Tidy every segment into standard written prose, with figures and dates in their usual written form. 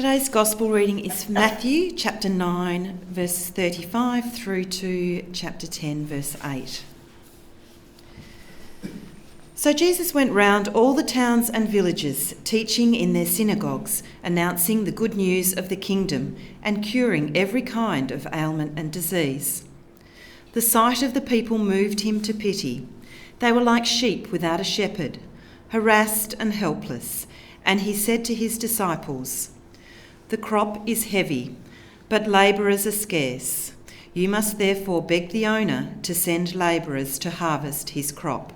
Today's Gospel reading is Matthew chapter 9 verse 35 through to chapter 10 verse 8. So Jesus went round all the towns and villages, teaching in their synagogues, announcing the good news of the kingdom and curing every kind of ailment and disease. The sight of the people moved him to pity. They were like sheep without a shepherd, harassed and helpless, and he said to his disciples, "The crop is heavy, but labourers are scarce. You must therefore beg the owner to send labourers to harvest his crop."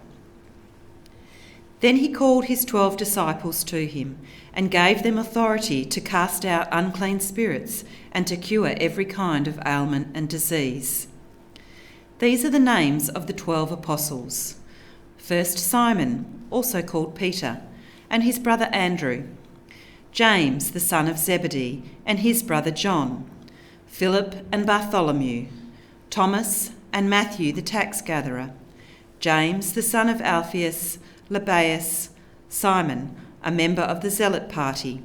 Then he called his 12 disciples to him and gave them authority to cast out unclean spirits and to cure every kind of ailment and disease. These are the names of the 12 apostles. First Simon, also called Peter, and his brother Andrew. James, the son of Zebedee, and his brother John. Philip and Bartholomew. Thomas and Matthew the tax gatherer. James, the son of Alphaeus, Lebbaeus, Simon, a member of the Zealot party,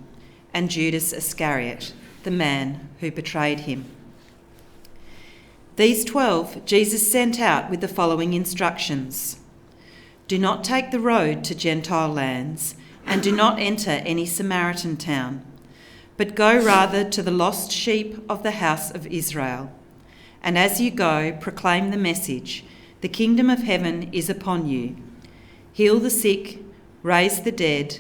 and Judas Iscariot, the man who betrayed him. These 12 Jesus sent out with the following instructions. "Do not take the road to Gentile lands, and do not enter any Samaritan town, but go rather to the lost sheep of the house of Israel. And as you go, proclaim the message, the kingdom of heaven is upon you. Heal the sick, raise the dead,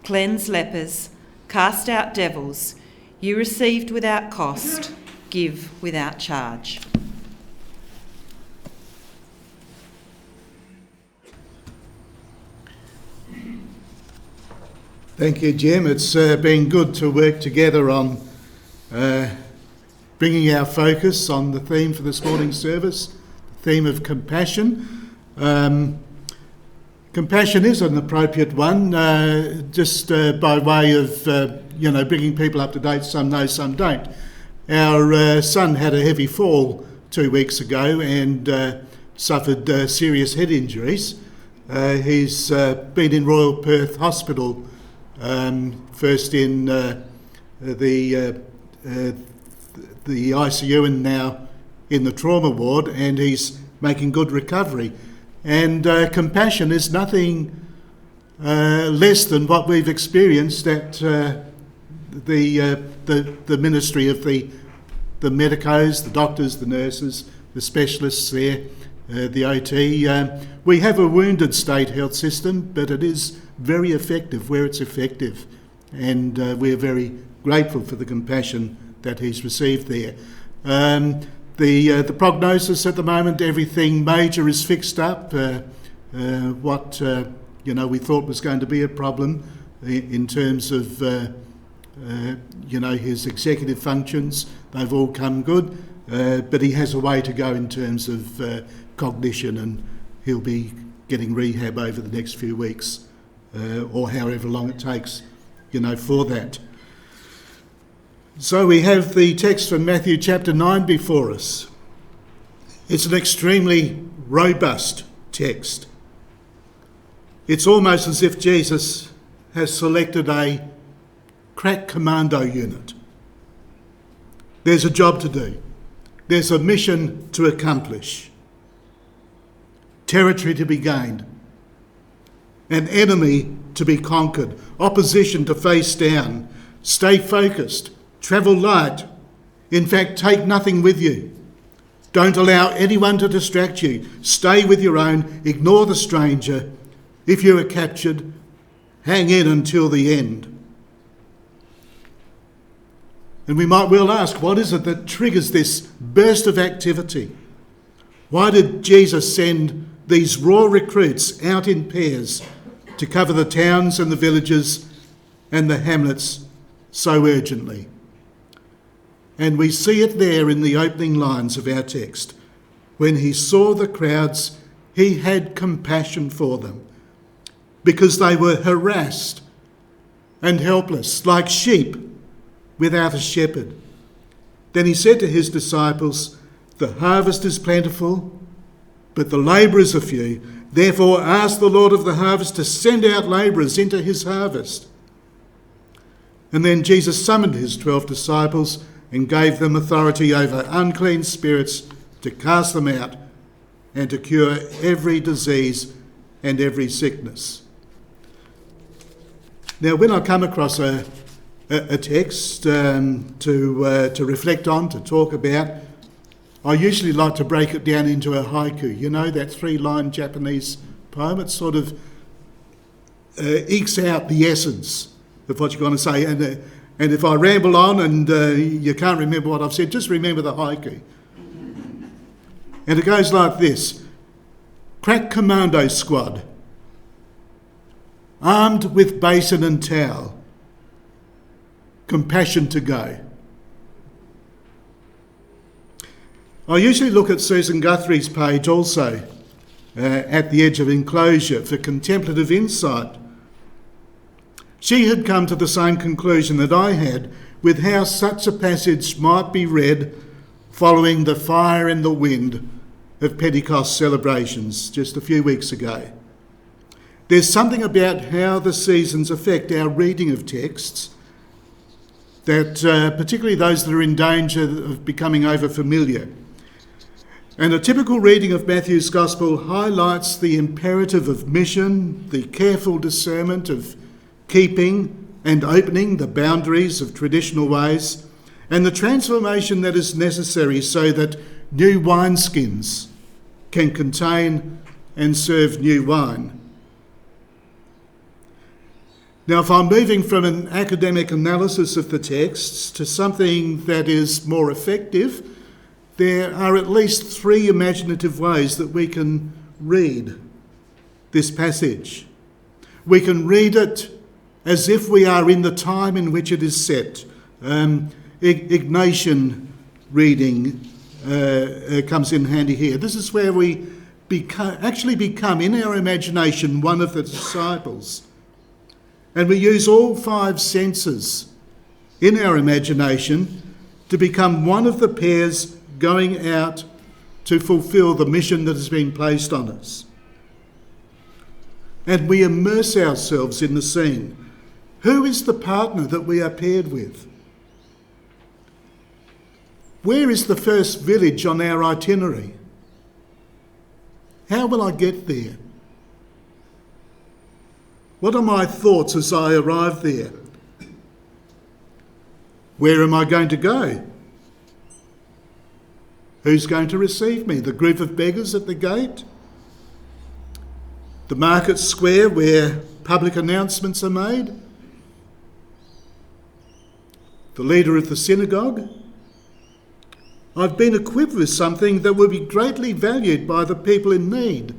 cleanse lepers, cast out devils. You received without cost, give without charge." Thank you, Jim. It's been good to work together on bringing our focus on the theme for this morning's service, the theme of compassion. Compassion is an appropriate one, just by way of, bringing people up to date. Some know, some don't. Our son had a heavy fall 2 weeks ago and suffered serious head injuries. He's been in Royal Perth Hospital, first in the ICU and now in the trauma ward, and he's making good recovery. And compassion is nothing less than what we've experienced at the ministry of the medicos, the doctors, the nurses, the specialists there, the OT. We have a wounded state health system, but it is very effective where it's effective, and we're very grateful for the compassion that he's received there. The prognosis at the moment, everything major is fixed up. What we thought was going to be a problem in terms of his executive functions, they've all come good, but he has a way to go in terms of cognition, and he'll be getting rehab over the next few weeks. Or however long it takes, for that. So we have the text from Matthew chapter 9 before us. It's an extremely robust text. It's almost as if Jesus has selected a crack commando unit. There's a job to do. There's a mission to accomplish. Territory to be gained. An enemy to be conquered, opposition to face down. Stay focused, travel light. In fact, take nothing with you. Don't allow anyone to distract you. Stay with your own, ignore the stranger. If you are captured, hang in until the end. And we might well ask, what is it that triggers this burst of activity? Why did Jesus send these raw recruits out in pairs to cover the towns and the villages and the hamlets so urgently? And we see it there in the opening lines of our text. When he saw the crowds, he had compassion for them, because they were harassed and helpless, like sheep without a shepherd. Then he said to his disciples, "The harvest is plentiful, but the labourers are few. Therefore ask the Lord of the harvest to send out labourers into his harvest." And then Jesus summoned his 12 disciples and gave them authority over unclean spirits to cast them out and to cure every disease and every sickness. Now, when I come across a text to reflect on, to talk about, I usually like to break it down into a haiku. You know, that 3-line Japanese poem. It sort of ekes out the essence of what you're going to say. And if I ramble on and you can't remember what I've said, just remember the haiku. And it goes like this. Crack commando squad, armed with basin and towel, compassion to go. I usually look at Susan Guthrie's page also at the edge of enclosure for contemplative insight. She had come to the same conclusion that I had with how such a passage might be read following the fire and the wind of Pentecost celebrations just a few weeks ago. There's something about how the seasons affect our reading of texts that particularly those that are in danger of becoming overfamiliar. And a typical reading of Matthew's Gospel highlights the imperative of mission, the careful discernment of keeping and opening the boundaries of traditional ways, and the transformation that is necessary so that new wineskins can contain and serve new wine. Now, if I'm moving from an academic analysis of the texts to something that is more effective, there are at least 3 imaginative ways that we can read this passage. We can read it as if we are in the time in which it is set. Ignatian reading comes in handy here. This is where we actually become, in our imagination, one of the disciples. And we use all 5 senses in our imagination to become one of the pairs going out to fulfil the mission that has been placed on us. And we immerse ourselves in the scene. Who is the partner that we are paired with? Where is the first village on our itinerary? How will I get there? What are my thoughts as I arrive there? Where am I going to go? Who's going to receive me? The group of beggars at the gate? The market square where public announcements are made? The leader of the synagogue? I've been equipped with something that will be greatly valued by the people in need.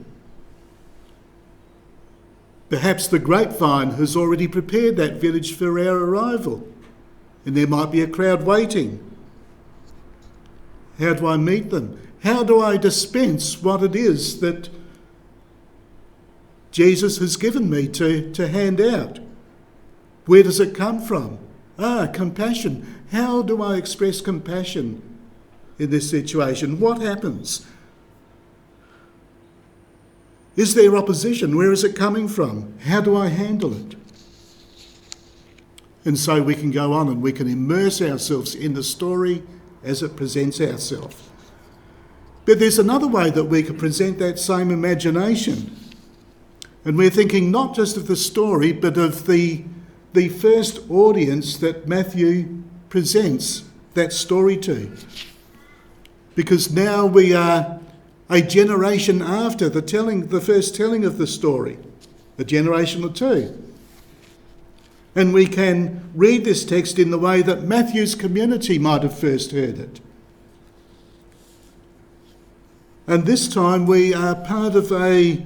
Perhaps the grapevine has already prepared that village for our arrival, and there might be a crowd waiting. How do I meet them? How do I dispense what it is that Jesus has given me to hand out? Where does it come from? Compassion. How do I express compassion in this situation? What happens? Is there opposition? Where is it coming from? How do I handle it? And so we can go on and we can immerse ourselves in the story as it presents ourselves. But there's another way that we could present that same imagination. And we're thinking not just of the story, but of the first audience that Matthew presents that story to. Because now we are a generation after the first telling of the story, a generation or 2. And we can read this text in the way that Matthew's community might have first heard it. And this time we are part of a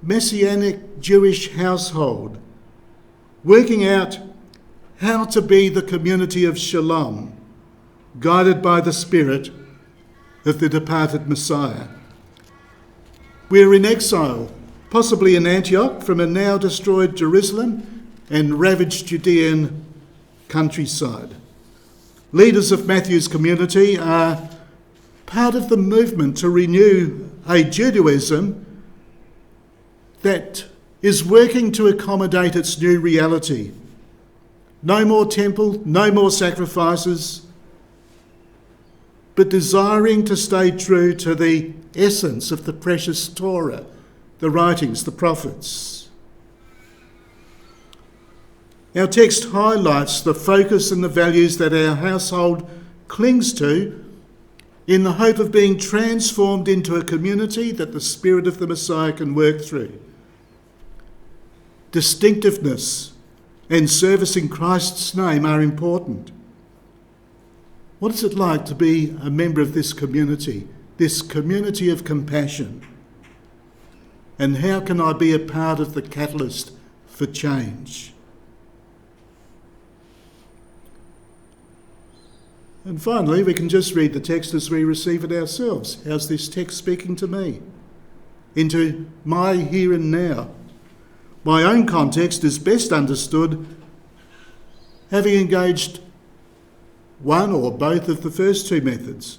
Messianic Jewish household, working out how to be the community of Shalom, guided by the Spirit of the departed Messiah. We're in exile, possibly in Antioch, from a now destroyed Jerusalem and ravaged Judean countryside. Leaders of Matthew's community are part of the movement to renew a Judaism that is working to accommodate its new reality No more temple, no more sacrifices, but desiring to stay true to the essence of the precious Torah, the writings, the prophets. Our text highlights the focus and the values that our household clings to in the hope of being transformed into a community that the Spirit of the Messiah can work through. Distinctiveness and service in Christ's name are important. What is it like to be a member of this community of compassion? And how can I be a part of the catalyst for change? And finally, we can just read the text as we receive it ourselves. How's this text speaking to me? Into my here and now. My own context is best understood having engaged one or both of the first two methods.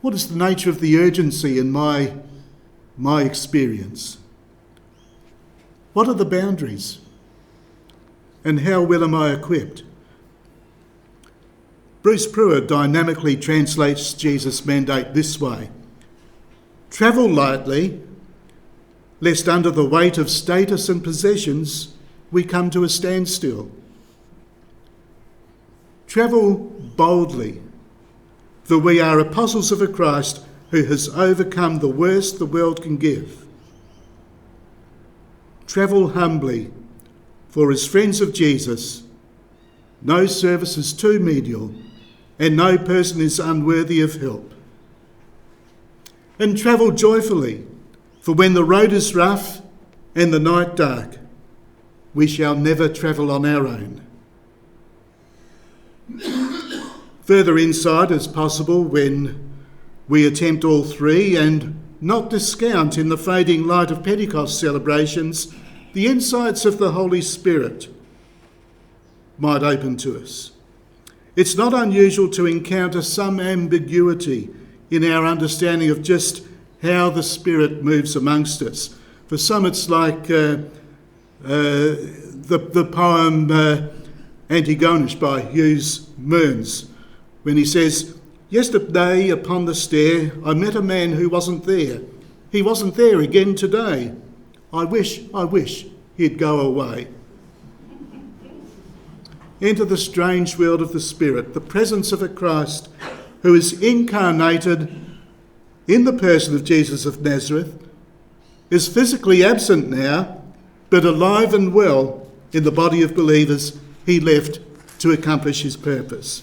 What is the nature of the urgency in my experience? What are the boundaries? And how well am I equipped? Bruce Pruitt dynamically translates Jesus' mandate this way: travel lightly, lest under the weight of status and possessions we come to a standstill. Travel boldly, for we are apostles of a Christ who has overcome the worst the world can give. Travel humbly, for as friends of Jesus, no service is too menial, and no person is unworthy of help. And travel joyfully, for when the road is rough and the night dark, we shall never travel on our own. Further insight is possible when we attempt all three and not discount in the fading light of Pentecost celebrations the insights of the Holy Spirit might open to us. It's not unusual to encounter some ambiguity in our understanding of just how the Spirit moves amongst us. For some it's like the poem Antigonish by Hughes Mearns, when he says, "Yesterday upon the stair I met a man who wasn't there. He wasn't there again today. I wish he'd go away." Enter the strange world of the Spirit, the presence of a Christ who is incarnated in the person of Jesus of Nazareth, is physically absent now, but alive and well in the body of believers he left to accomplish his purpose.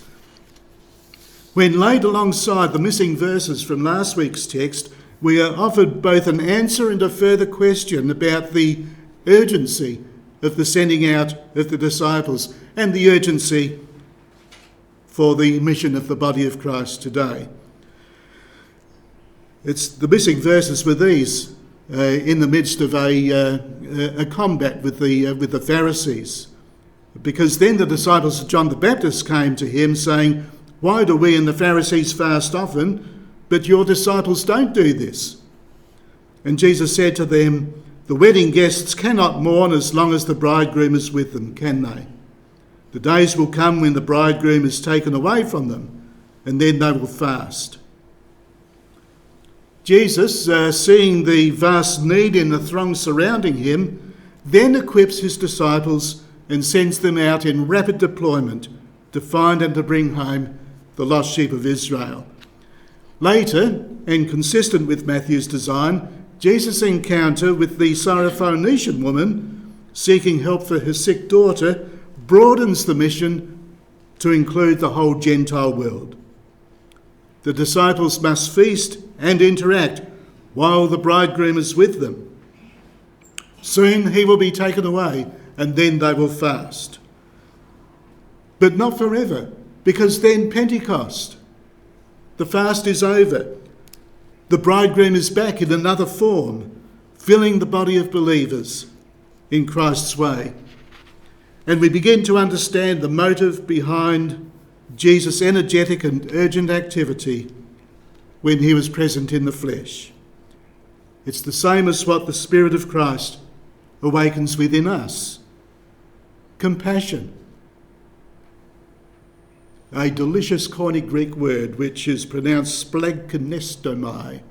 When laid alongside the missing verses from last week's text, we are offered both an answer and a further question about the urgency of the sending out of the disciples and the urgency for the mission of the body of Christ today. It's the missing verses were these in the midst of a combat with the Pharisees, because then the disciples of John the Baptist came to him saying, "Why do we and the Pharisees fast often, but your disciples don't do this?" And Jesus said to them, "The wedding guests cannot mourn as long as the bridegroom is with them, can they? The days will come when the bridegroom is taken away from them, and then they will fast." Jesus, seeing the vast need in the throng surrounding him, then equips his disciples and sends them out in rapid deployment to find and to bring home the lost sheep of Israel. Later, and consistent with Matthew's design, Jesus' encounter with the Syrophoenician woman seeking help for her sick daughter broadens the mission to include the whole Gentile world. The disciples must feast and interact while the bridegroom is with them. Soon he will be taken away, and then they will fast. But not forever, because then Pentecost. The fast is over. The bridegroom is back in another form, filling the body of believers in Christ's way. And we begin to understand the motive behind Jesus' energetic and urgent activity when he was present in the flesh. It's the same as what the Spirit of Christ awakens within us. compassion. A delicious coiny Greek word which is pronounced splagkinestomai.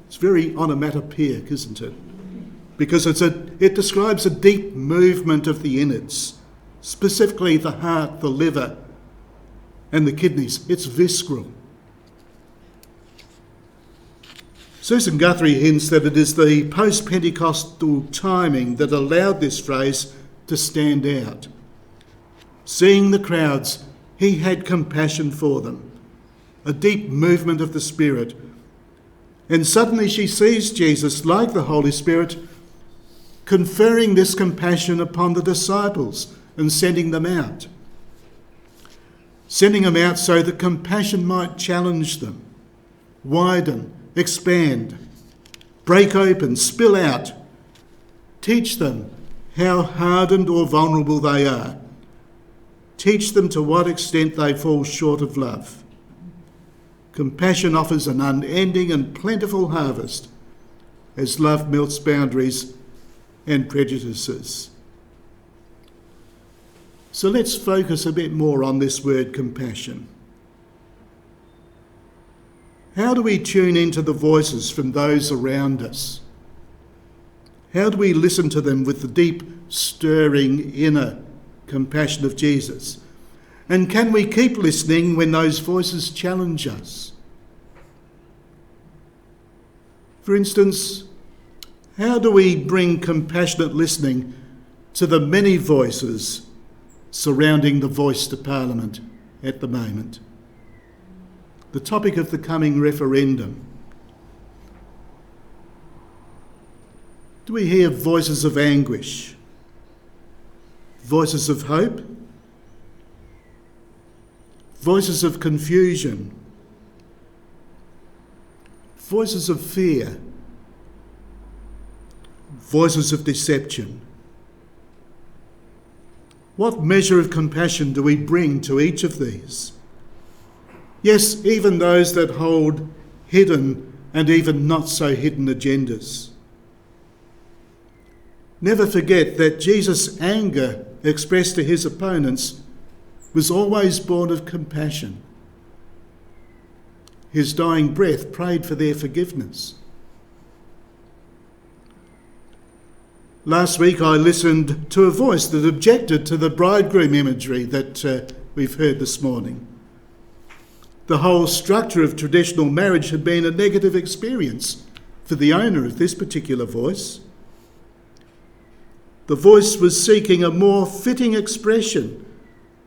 It's very onomatopoeic, isn't it? Because it describes a deep movement of the innards, specifically the heart, the liver, and the kidneys. It's visceral. Susan Guthrie hints that it is the post-Pentecostal timing that allowed this phrase to stand out. Seeing the crowds, he had compassion for them, a deep movement of the Spirit. And suddenly she sees Jesus, like the Holy Spirit, conferring this compassion upon the disciples and sending them out. Sending them out so that compassion might challenge them, widen, expand, break open, spill out, teach them how hardened or vulnerable they are, teach them to what extent they fall short of love. Compassion offers an unending and plentiful harvest as love melts boundaries and prejudices. So let's focus a bit more on this word compassion. How do we tune into the voices from those around us? How do we listen to them with the deep, stirring inner compassion of Jesus? And can we keep listening when those voices challenge us? For instance, how do we bring compassionate listening to the many voices surrounding the voice to Parliament at the moment? The topic of the coming referendum. Do we hear voices of anguish? Voices of hope? Voices of confusion? Voices of fear? Voices of deception? What measure of compassion do we bring to each of these? Yes, even those that hold hidden and even not so hidden agendas. Never forget that Jesus' anger expressed to his opponents was always born of compassion. His dying breath prayed for their forgiveness. Last week I listened to a voice that objected to the bridegroom imagery that we've heard this morning. The whole structure of traditional marriage had been a negative experience for the owner of this particular voice. The voice was seeking a more fitting expression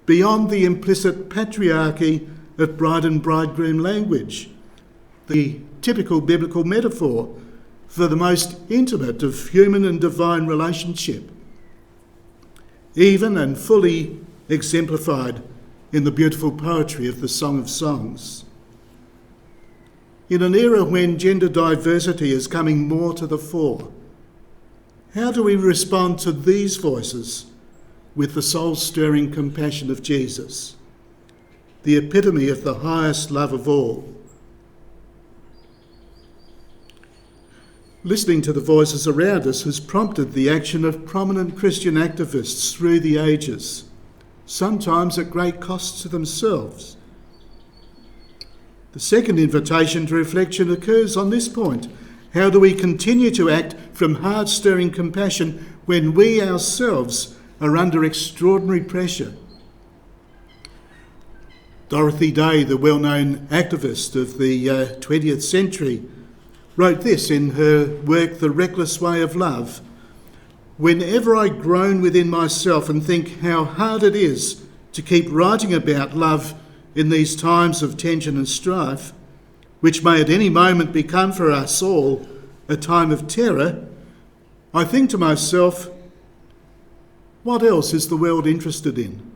beyond the implicit patriarchy of bride and bridegroom language, the typical biblical metaphor for the most intimate of human and divine relationship, even and fully exemplified in the beautiful poetry of the Song of Songs. In an era when gender diversity is coming more to the fore, how do we respond to these voices with the soul-stirring compassion of Jesus, the epitome of the highest love of all? Listening to the voices around us has prompted the action of prominent Christian activists through the ages, sometimes at great cost to themselves. The second invitation to reflection occurs on this point. How do we continue to act from heart-stirring compassion when we ourselves are under extraordinary pressure? Dorothy Day, the well-known activist of the 20th century, wrote this in her work, The Reckless Way of Love. Whenever I groan within myself and think how hard it is to keep writing about love in these times of tension and strife, which may at any moment become for us all a time of terror, I think to myself, what else is the world interested in?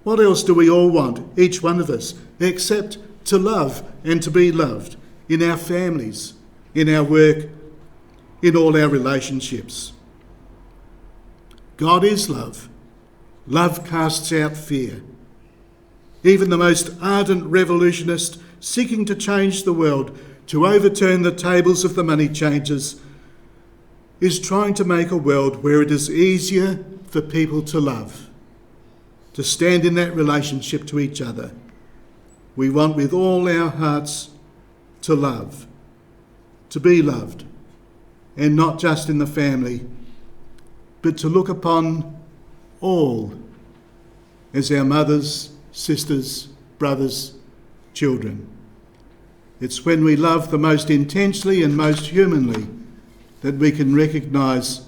What else do we all want, each one of us, except to love and to be loved in our families, in our work, in all our relationships? God is love. Love casts out fear. Even the most ardent revolutionist seeking to change the world, to overturn the tables of the money changers, is trying to make a world where it is easier for people to love, to stand in that relationship to each other. We want with all our hearts to love, to be loved, and not just in the family, but to look upon all as our mothers, sisters, brothers, children. It's when we love the most intensely and most humanly that we can recognise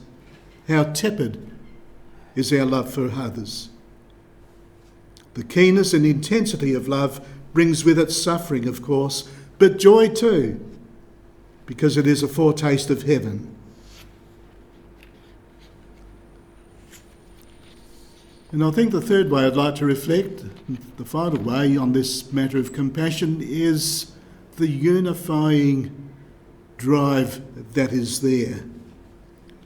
how tepid is our love for others. The keenness and intensity of love brings with it suffering, of course, but joy too, because it is a foretaste of heaven. And I think the third way I'd like to reflect, the final way on this matter of compassion, is the unifying drive that is there.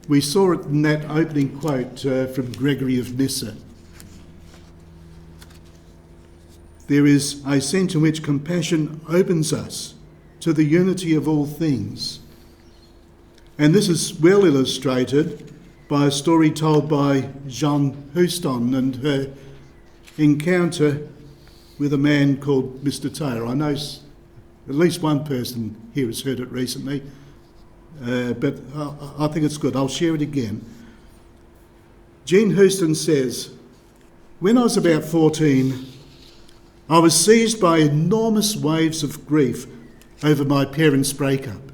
We saw it in that opening quote from Gregory of Nyssa. There is a sense in which compassion opens us to the unity of all things. And this is well illustrated by a story told by Jean Houston and her encounter with a man called Mr. Taylor. I know at least one person here has heard it recently, but I think it's good. I'll share it again. Jean Houston says, "When I was about 14, I was seized by enormous waves of grief over my parents' breakup.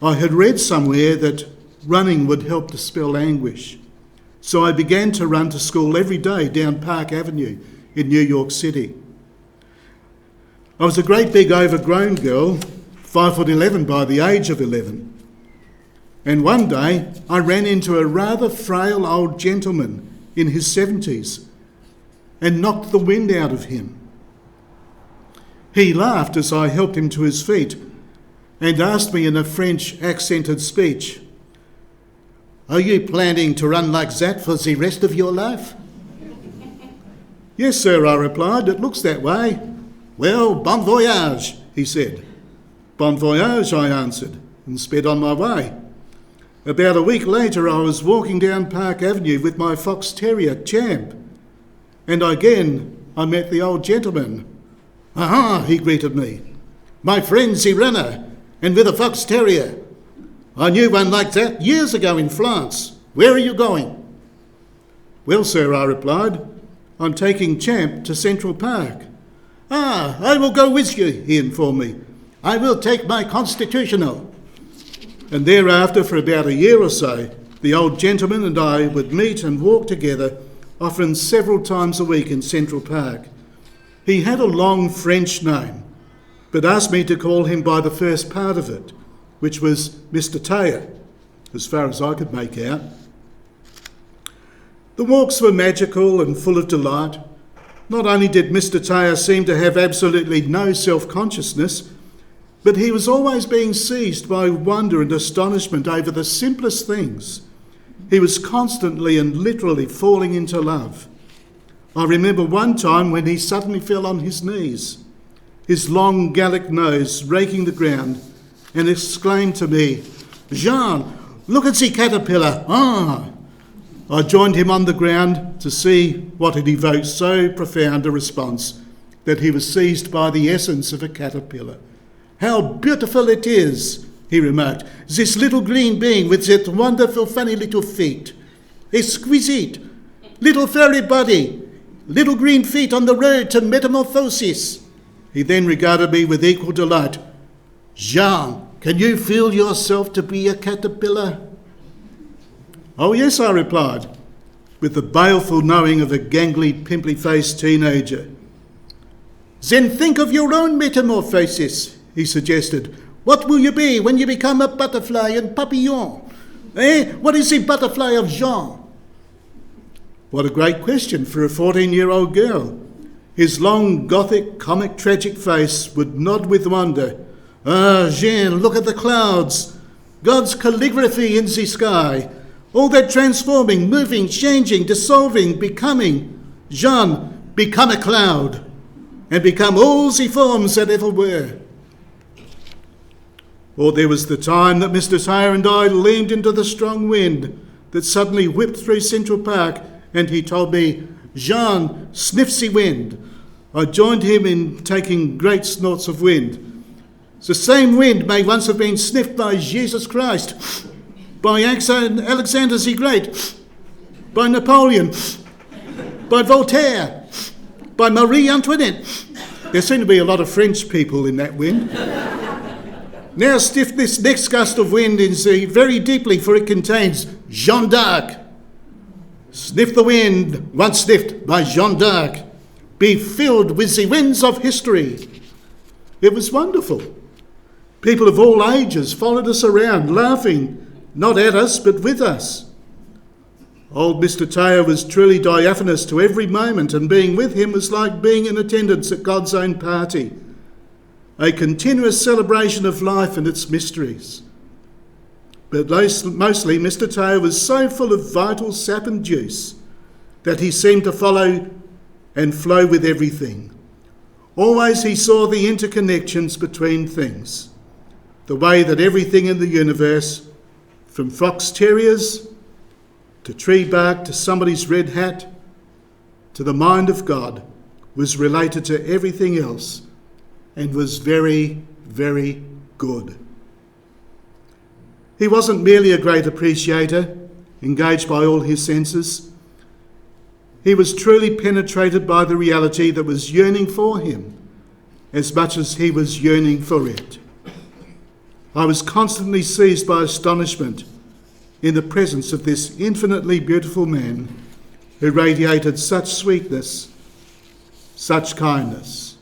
I had read somewhere that running would help dispel anguish, so I began to run to school every day down Park Avenue in New York City. I was a great big overgrown girl, 5'11" by the age of 11. And one day I ran into a rather frail old gentleman in his 70s and knocked the wind out of him. He laughed as I helped him to his feet and asked me in a French accented speech, 'Are you planning to run like that for the rest of your life?' 'Yes, sir,' I replied, 'it looks that way.' 'Well, bon voyage,' he said. 'Bon voyage,' I answered, and sped on my way. About a week later, I was walking down Park Avenue with my fox terrier, Champ, and again I met the old gentleman. 'Aha,' he greeted me. 'My friend's the runner, and with a fox terrier. I knew one like that years ago in France. Where are you going?' 'Well, sir,' I replied, 'I'm taking Champ to Central Park.' 'Ah, I will go with you,' he informed me. 'I will take my constitutional.' And thereafter, for about a year or so, the old gentleman and I would meet and walk together, often several times a week in Central Park. He had a long French name, but asked me to call him by the first part of it, which was Mr. Taylor, as far as I could make out. The walks were magical and full of delight. Not only did Mr. Taylor seem to have absolutely no self-consciousness, but he was always being seized by wonder and astonishment over the simplest things. He was constantly and literally falling into love. I remember one time when he suddenly fell on his knees, his long Gallic nose raking the ground, and exclaimed to me, "Jean, look at the caterpillar, ah!" I joined him on the ground to see what had evoked so profound a response that he was seized by the essence of a caterpillar. "How beautiful it is," he remarked, "this little green being with that wonderful funny little feet. Exquisite. Little furry body, little green feet on the road to metamorphosis." He then regarded me with equal delight. "Jean, can you feel yourself to be a caterpillar?" "Oh yes," I replied, with the baleful knowing of a gangly, pimply-faced teenager. "Then think of your own metamorphosis," he suggested. "What will you be when you become a butterfly and papillon? What is the butterfly of Jean?" What a great question for a 14-year-old girl. His long, gothic, comic, tragic face would nod with wonder. "Ah, Jean, look at the clouds. God's calligraphy in the sky. All that transforming, moving, changing, dissolving, becoming. Jean, become a cloud, and become all the forms that ever were." Or there was the time that Mr. Taylor and I leaned into the strong wind that suddenly whipped through Central Park, and he told me, "Jean, sniffsy wind." I joined him in taking great snorts of wind. The same wind may once have been sniffed by Jesus Christ, by Alexander the Great, by Napoleon, by Voltaire, by Marie Antoinette. There seem to be a lot of French people in that wind. Now sniff this next gust of wind in the very deeply, for it contains Jeanne d'Arc. Sniff the wind once sniffed by Jeanne d'Arc. Be filled with the winds of history. It was wonderful. People of all ages followed us around, laughing, not at us, but with us. Old Mr. Taylor was truly diaphanous to every moment, and being with him was like being in attendance at God's own party, a continuous celebration of life and its mysteries. But mostly Mr. Taylor was so full of vital sap and juice that he seemed to follow and flow with everything. Always he saw the interconnections between things, the way that everything in the universe, from fox terriers to tree bark to somebody's red hat to the mind of God, was related to everything else and was very, very good. He wasn't merely a great appreciator, engaged by all his senses. He was truly penetrated by the reality that was yearning for him as much as he was yearning for it. I was constantly seized by astonishment in the presence of this infinitely beautiful man who radiated such sweetness, such kindness.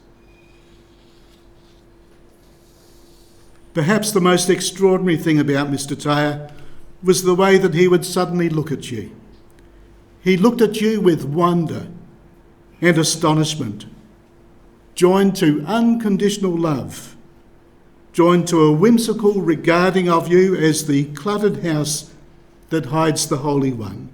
Perhaps the most extraordinary thing about Mr. Taylor was the way that he would suddenly look at you. He looked at you with wonder and astonishment, joined to unconditional love, joined to a whimsical regarding of you as the cluttered house that hides the Holy One.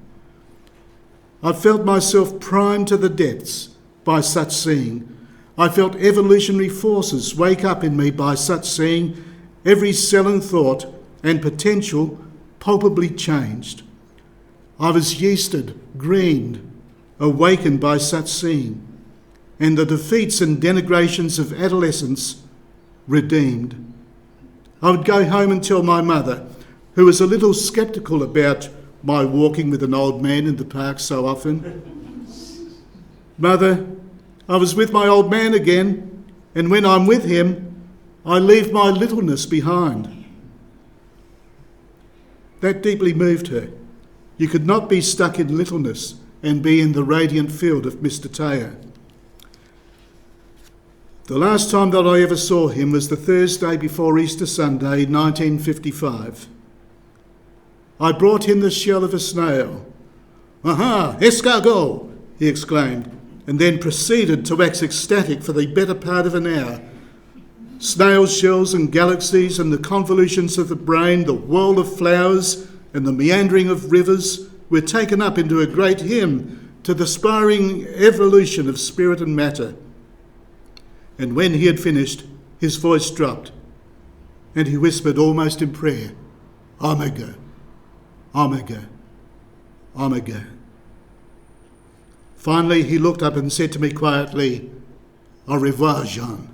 I felt myself primed to the depths by such seeing. I felt evolutionary forces wake up in me by such seeing, every cell and thought and potential palpably changed. I was yeasted, greened, awakened by such seeing, and the defeats and denigrations of adolescence redeemed. I would go home and tell my mother, who was a little sceptical about my walking with an old man in the park so often, "Mother, I was with my old man again, and when I'm with him, I leave my littleness behind." That deeply moved her. You could not be stuck in littleness and be in the radiant field of Mr. Taylor. The last time that I ever saw him was the Thursday before Easter Sunday, 1955. I brought him the shell of a snail. "Aha, escargot!" he exclaimed, and then proceeded to wax ecstatic for the better part of an hour. Snail shells and galaxies and the convolutions of the brain, the world of flowers and the meandering of rivers were taken up into a great hymn to the spirring evolution of spirit and matter. And when he had finished, his voice dropped, and he whispered almost in prayer, "Omega, Omega, Omega." Finally, he looked up and said to me quietly, "Au revoir, Jean."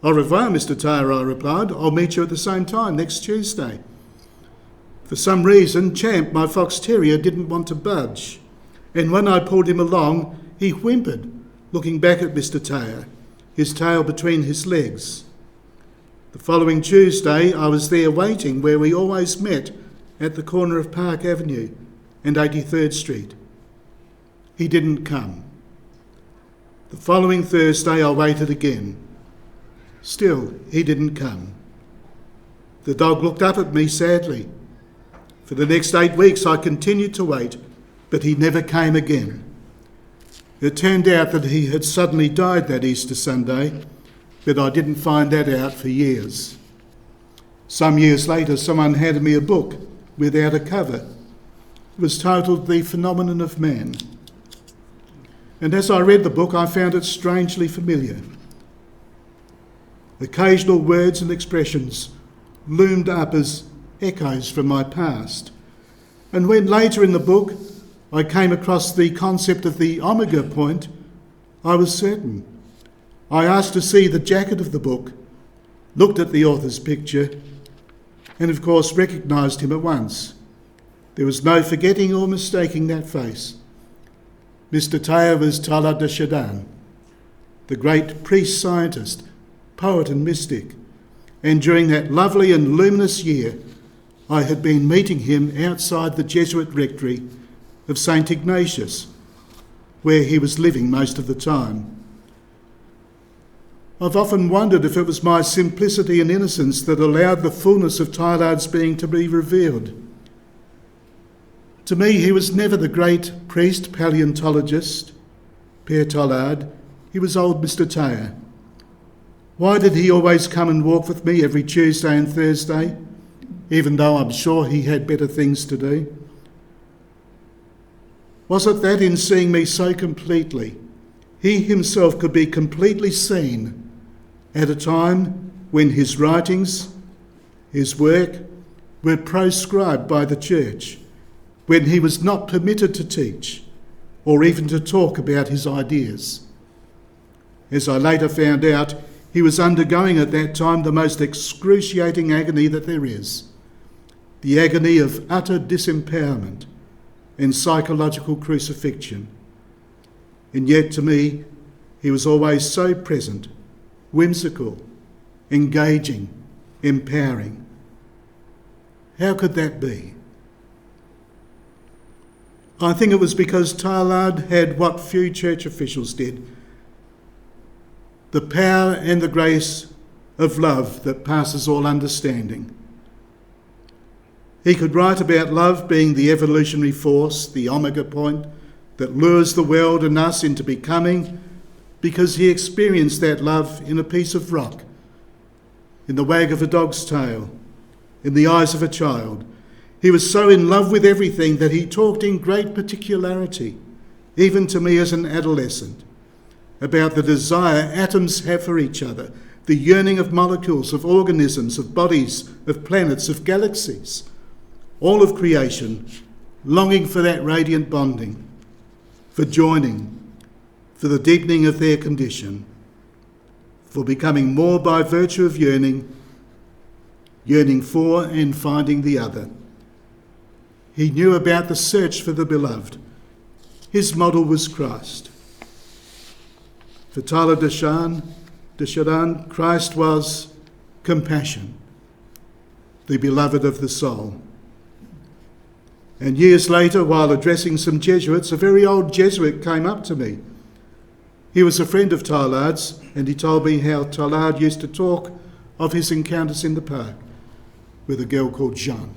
"Au revoir, Mr. Taylor," I replied. "I'll meet you at the same time next Tuesday." For some reason, Champ, my fox terrier, didn't want to budge, and when I pulled him along, he whimpered, looking back at Mr. Taylor, his tail between his legs. The following Tuesday, I was there waiting where we always met, at the corner of Park Avenue and 83rd Street. He didn't come. The following Thursday, I waited again. Still, he didn't come. The dog looked up at me sadly. For the next 8 weeks, I continued to wait, but he never came again. It turned out that he had suddenly died that Easter Sunday, but I didn't find that out for years. Some years later, someone handed me a book without a cover. It was titled The Phenomenon of Man. And as I read the book, I found it strangely familiar. Occasional words and expressions loomed up as echoes from my past. And when later in the book I came across the concept of the omega point, I was certain. I asked to see the jacket of the book, looked at the author's picture, and of course recognised him at once. There was no forgetting or mistaking that face. Mr. Teilhard was Teilhard de Chardin, the great priest-scientist, poet and mystic, and during that lovely and luminous year I had been meeting him outside the Jesuit rectory of St. Ignatius, where he was living most of the time. I've often wondered if it was my simplicity and innocence that allowed the fullness of Teilhard's being to be revealed. To me, he was never the great priest paleontologist, Père Teilhard. He was old Mr. Teilhard. Why did he always come and walk with me every Tuesday and Thursday, even though I'm sure he had better things to do? Was it that in seeing me so completely, he himself could be completely seen at a time when his writings, his work, were proscribed by the Church, when he was not permitted to teach or even to talk about his ideas? As I later found out, he was undergoing at that time the most excruciating agony that there is, the agony of utter disempowerment and psychological crucifixion. And yet to me, he was always so present, whimsical, engaging, empowering. How could that be? I think it was because Teilhard had what few church officials did: the power and the grace of love that passes all understanding. He could write about love being the evolutionary force, the omega point, that lures the world and us into becoming, because he experienced that love in a piece of rock, in the wag of a dog's tail, in the eyes of a child. He was so in love with everything that he talked in great particularity, even to me as an adolescent, about the desire atoms have for each other, the yearning of molecules, of organisms, of bodies, of planets, of galaxies, all of creation longing for that radiant bonding, for joining, for the deepening of their condition, for becoming more by virtue of yearning for and finding the other. He knew about the search for the beloved. His model was Christ. For Teilhard de Chardin, Christ was compassion, the beloved of the soul. And years later, while addressing some Jesuits, a very old Jesuit came up to me. He was a friend of Teilhard's, and he told me how Teilhard used to talk of his encounters in the park with a girl called Jeanne.